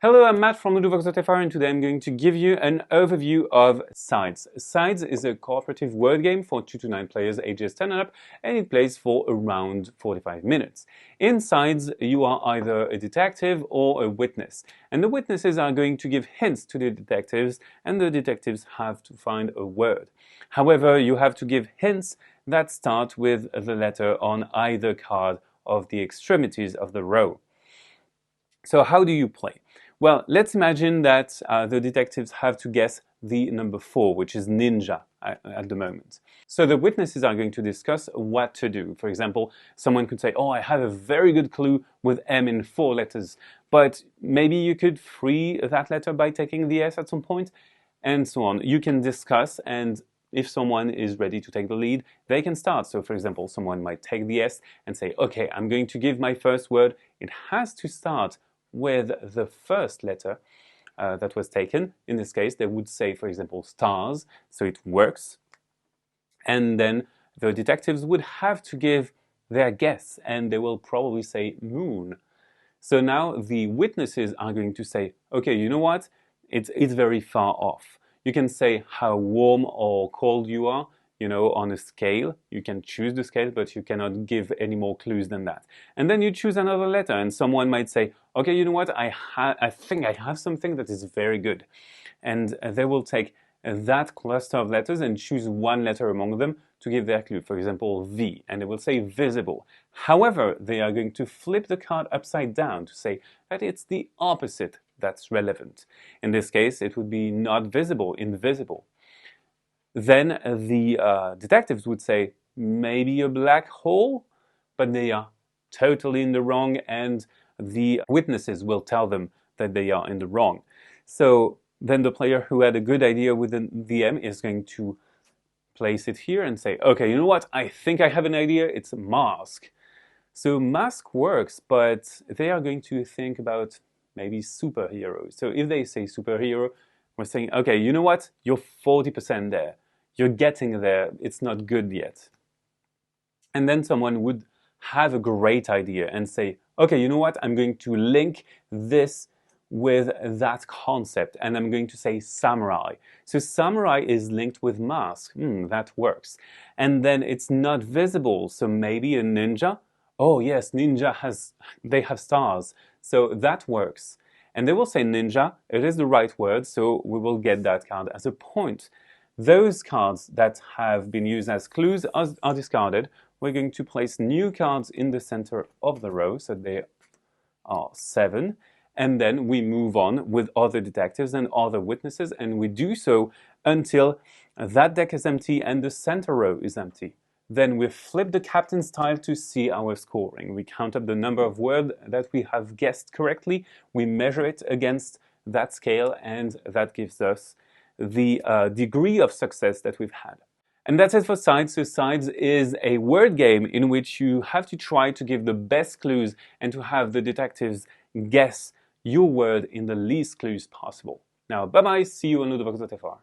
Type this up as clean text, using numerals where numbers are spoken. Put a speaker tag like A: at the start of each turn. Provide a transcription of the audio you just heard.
A: Hello, I'm Matt from Ludo-Chrono, and today I'm going to give you an overview of Sides. Sides is a cooperative word game for 2 to 9 players ages 10 and up, and it plays for around 45 minutes. In Sides, you are either a detective or a witness, and the witnesses are going to give hints to the detectives, and the detectives have to find a word. However, you have to give hints that start with the letter on either card of the extremities of the row. So how do you play? Well, let's imagine that the detectives have to guess the number 4, which is ninja at the moment. So the witnesses are going to discuss what to do. For example, someone could say, oh, I have a very good clue with M in 4 letters, but maybe you could free that letter by taking the S at some point, and so on. You can discuss, and if someone is ready to take the lead, they can start. So for example, someone might take the S and say, okay, I'm going to give my first word. It has to start with the first letter that was taken. In this case, they would say, for example, stars, so it works. And then the detectives would have to give their guess, and they will probably say moon. So now the witnesses are going to say, okay, you know what? It's very far off. You can say how warm or cold you are, you know, on a scale. You can choose the scale, but you cannot give any more clues than that. And then you choose another letter, and someone might say, okay, you know what, I think I have something that is very good. And they will take that cluster of letters and choose one letter among them to give their clue. For example, V, and they will say visible. However, they are going to flip the card upside down to say that it's the opposite that's relevant. In this case, it would be not visible, invisible. Then the detectives would say maybe a black hole, but they are totally in the wrong, and the witnesses will tell them that they are in the wrong. So then the player who had a good idea with the M is going to place it here and say, okay, you know what, I think I have an idea, it's a mask. So mask works, but they are going to think about maybe superheroes. So if they say superhero, we're saying, okay, you know what, you're 40% there. You're getting there, it's not good yet. And then someone would have a great idea and say, okay, you know what, I'm going to link this with that concept, and I'm going to say samurai. So samurai is linked with mask. That works. And then it's not visible, so maybe a ninja. Oh yes, ninja they have stars, so that works. And they will say ninja, it is the right word, so we will get that card as a point. Those cards that have been used as clues are discarded. We're going to place new cards in the center of the row, so they are 7. And then we move on with other detectives and other witnesses, and we do so until that deck is empty and the center row is empty. Then we flip the captain's tile to see our scoring. We count up the number of words that we have guessed correctly, we measure it against that scale, and that gives us the degree of success that we've had. And that's it for Sides. So Sides is a word game in which you have to try to give the best clues and to have the detectives guess your word in the least clues possible. Now, bye-bye, see you on Ludo-Chrono.